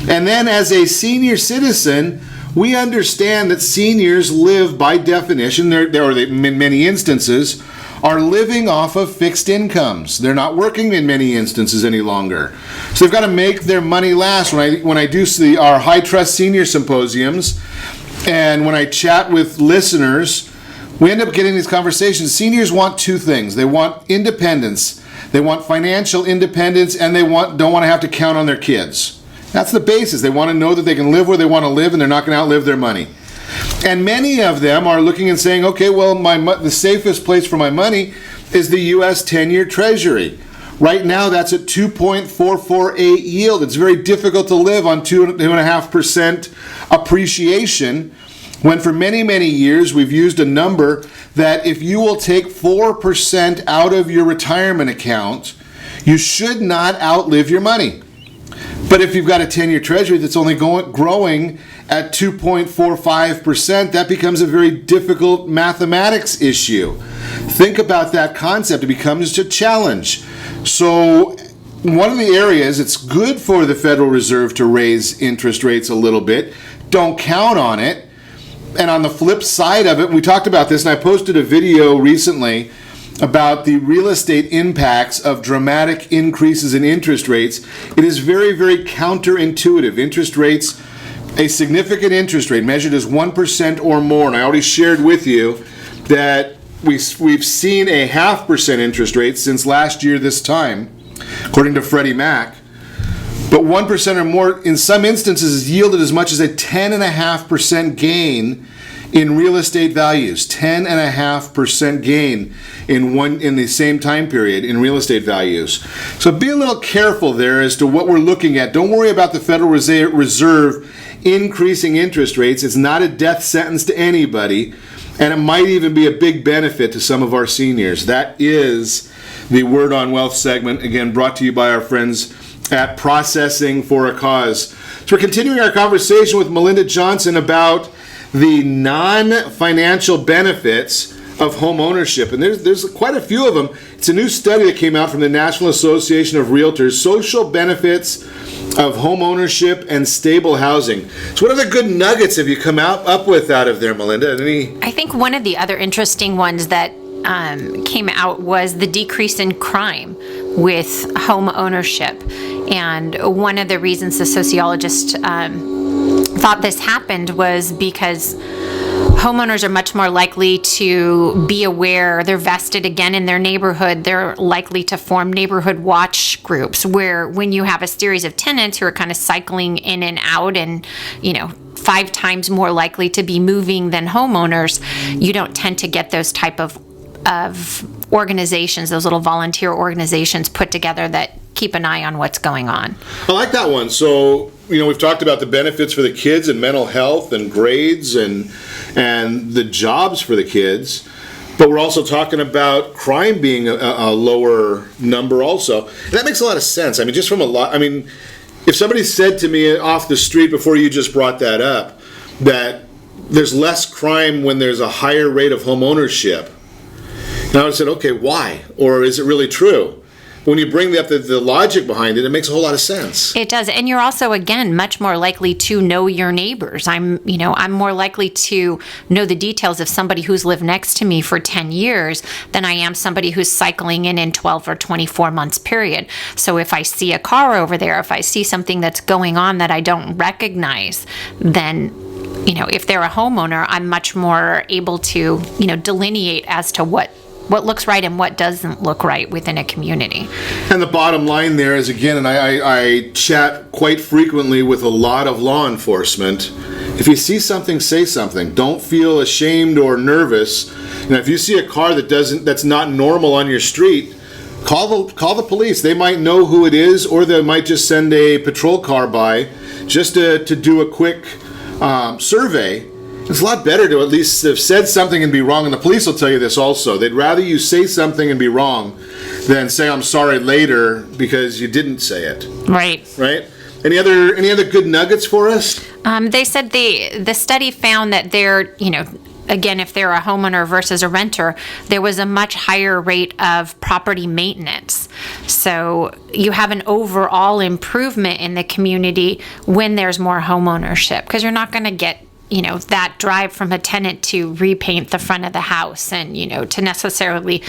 And then as a senior citizen, we understand that seniors live by definition, in many instances, are living off of fixed incomes. They're not working in many instances any longer. So they've got to make their money last. When I do our high trust senior symposiums, and when I chat with listeners, we end up getting these conversations. Seniors want 2 things. They want independence. They want financial independence, and they don't want to have to count on their kids. That's the basis. They want to know that they can live where they want to live and they're not going to outlive their money. And many of them are looking and saying, okay, well, the safest place for my money is the U.S. 10-year Treasury. Right now, that's at 2.448 yield. It's very difficult to live on 2.5% appreciation, when for many, many years we've used a number that if you will take 4% out of your retirement account, you should not outlive your money. But if you've got a 10-year Treasury that's only growing at 2.45%, that becomes a very difficult mathematics issue. Think about that concept. It becomes a challenge. So one of the areas, it's good for the Federal Reserve to raise interest rates a little bit. Don't count on it. And on the flip side of it, we talked about this, and I posted a video recently about the real estate impacts of dramatic increases in interest rates. It is very, very counterintuitive. Interest rates, a significant interest rate measured as 1% or more, and I already shared with you that we've seen a 0.5% interest rate since last year this time, according to Freddie Mac. But 1% or more in some instances has yielded as much as a 10.5% gain in real estate values. 10.5% gain in the same time period in real estate values. So be a little careful there as to what we're looking at. Don't worry about the Federal Reserve increasing interest rates. It's not a death sentence to anybody, and it might even be a big benefit to some of our seniors. That is the Word on Wealth segment, again brought to you by our friends at Processing for a Cause. So we're continuing our conversation with Melinda Johnson about the non-financial benefits of home ownership, and there's quite a few of them. It's a new study that came out from the National Association of Realtors, Social Benefits of Home Ownership and Stable Housing. So what other good nuggets have you come up with out of there, Melinda? I think one of the other interesting ones that came out was the decrease in crime with home ownership. And one of the reasons the sociologist thought this happened was because homeowners are much more likely to be aware. They're vested again in their neighborhood. They're likely to form neighborhood watch groups where when you have a series of tenants who are kind of cycling in and out and, 5 times more likely to be moving than homeowners, you don't tend to get those type of organizations, those little volunteer organizations put together that keep an eye on what's going on. I like that one. So, we've talked about the benefits for the kids and mental health and grades and the jobs for the kids, but we're also talking about crime being a lower number also. And that makes a lot of sense. Just from if somebody said to me off the street before you just brought that up, that there's less crime when there's a higher rate of home ownership, and I would have said, okay, why? Or is it really true? When you bring up the logic behind it, it makes a whole lot of sense. It does. And you're also, again, much more likely to know your neighbors. I'm more likely to know the details of somebody who's lived next to me for 10 years than I am somebody who's cycling in 12 or 24 months period. So if I see a car over there, if I see something that's going on that I don't recognize, then if they're a homeowner, I'm much more able to, delineate as to what looks right and what doesn't look right within a community. And the bottom line there is, again, and I chat quite frequently with a lot of law enforcement, if you see something, say something. Don't feel ashamed or nervous. If you see a car that's not normal on your street, call the police. They might know who it is, or they might just send a patrol car by just to do a quick survey. It's a lot better to at least have said something and be wrong, and the police will tell you this also. They'd rather you say something and be wrong than say I'm sorry later because you didn't say it. Right. Right? Any other good nuggets for us? They said the study found that again, if they're a homeowner versus a renter, there was a much higher rate of property maintenance. So you have an overall improvement in the community when there's more homeownership, because you're not going to get that drive from a tenant to repaint the front of the house and, to necessarily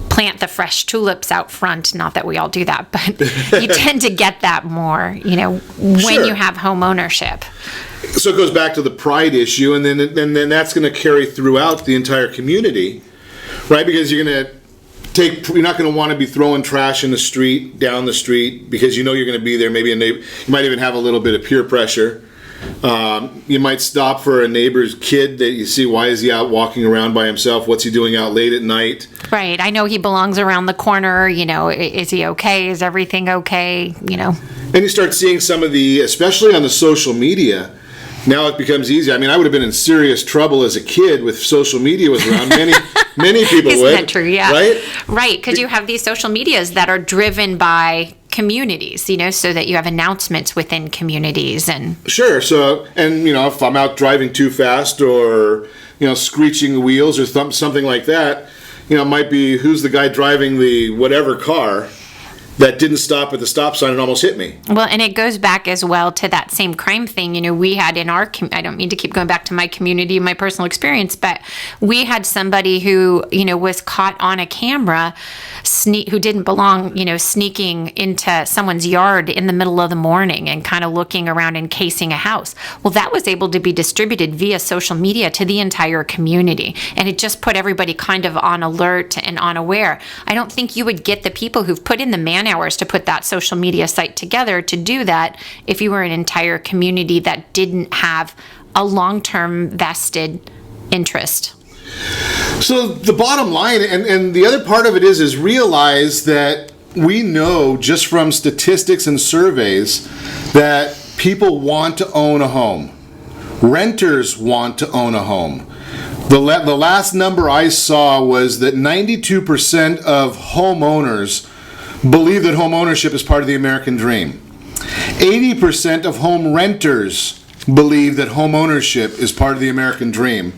plant the fresh tulips out front. Not that we all do that, but you tend to get that more, when you have home ownership. So it goes back to the pride issue, and then that's going to carry throughout the entire community, right? Because you're not going to want to be throwing trash in the street, down the street, because you're going to be there. Maybe you might even have a little bit of peer pressure. You might stop for a neighbor's kid that you see, why is he out walking around by himself? What's he doing out late at night? Right. I know he belongs around the corner. Is he okay? Is everything okay? And you start seeing some of especially on the social media, now it becomes easy. I would have been in serious trouble as a kid if social media was around. Many people Isn't would. that true? Yeah. Right? Right, because you have these social medias that are driven by communities, so that you have announcements within communities and sure. So, and if I'm out driving too fast or screeching wheels or something like that, it might be who's the guy driving the whatever car that didn't stop at the stop sign and almost hit me. Well, and it goes back as well to that same crime thing. We had in our, I don't mean to keep going back to my community, my personal experience, but we had somebody who, was caught on a camera, who didn't belong, sneaking into someone's yard in the middle of the morning and kind of looking around and casing a house. Well, that was able to be distributed via social media to the entire community. And it just put everybody kind of on alert and unaware. I don't think you would get the people who've put in the man hours to put that social media site together to do that if you were an entire community that didn't have a long-term vested interest. So the bottom line, and the other part of it is realize that we know just from statistics and surveys that people want to own a home. Renters want to own a home. The last number I saw was that 92% of homeowners believe that home ownership is part of the American dream. 80% of home renters believe that home ownership is part of the American dream.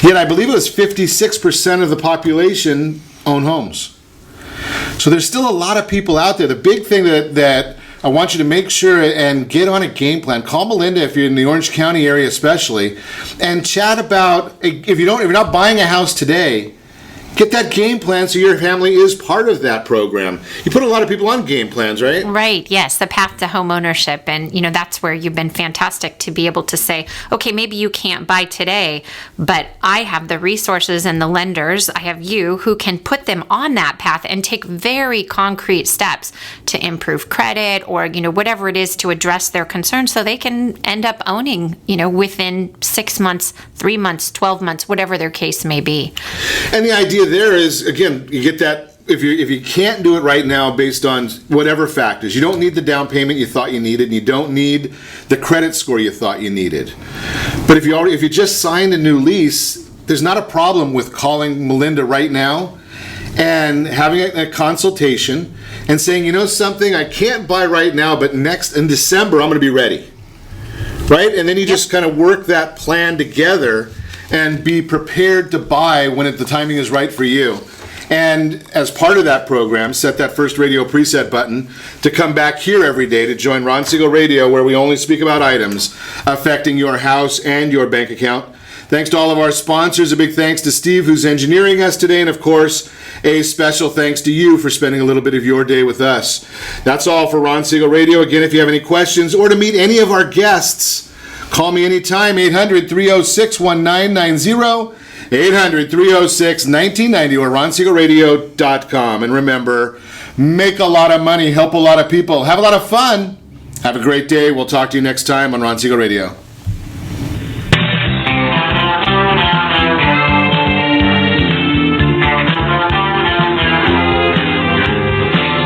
Yet I believe it was 56% of the population own homes. So there's still a lot of people out there. The big thing that I want you to make sure and get on a game plan. Call Melinda if you're in the Orange County area especially, and chat about, if you're not buying a house today, get that game plan so your family is part of that program. You put a lot of people on game plans, right? Right, yes, the path to home ownership. And, that's where you've been fantastic to be able to say, okay, maybe you can't buy today, but I have the resources and the lenders, I have you, who can put them on that path and take very concrete steps to improve credit or, whatever it is to address their concerns so they can end up owning, within 6 months, 3 months, 12 months, whatever their case may be. And the idea there is, again, you get that if you can't do it right now based on whatever factors. You don't need the down payment you thought you needed, and you don't need the credit score you thought you needed. But if you just signed a new lease, there's not a problem with calling Melinda right now and having a consultation and saying, something, I can't buy right now, but in December I'm going to be ready. Right? And then you just kind of work that plan together and be prepared to buy when the timing is right for you. And as part of that program, set that first radio preset button to come back here every day to join Ron Siegel Radio, where we only speak about items affecting your house and your bank account. Thanks to all of our sponsors. A big thanks to Steve, who's engineering us today. And of course, a special thanks to you for spending a little bit of your day with us. That's all for Ron Siegel Radio. Again, if you have any questions or to meet any of our guests, call me anytime, 800-306-1990, 800-306-1990, or ronsiegelradio.com. And remember, make a lot of money, help a lot of people, have a lot of fun. Have a great day. We'll talk to you next time on Ron Siegel Radio.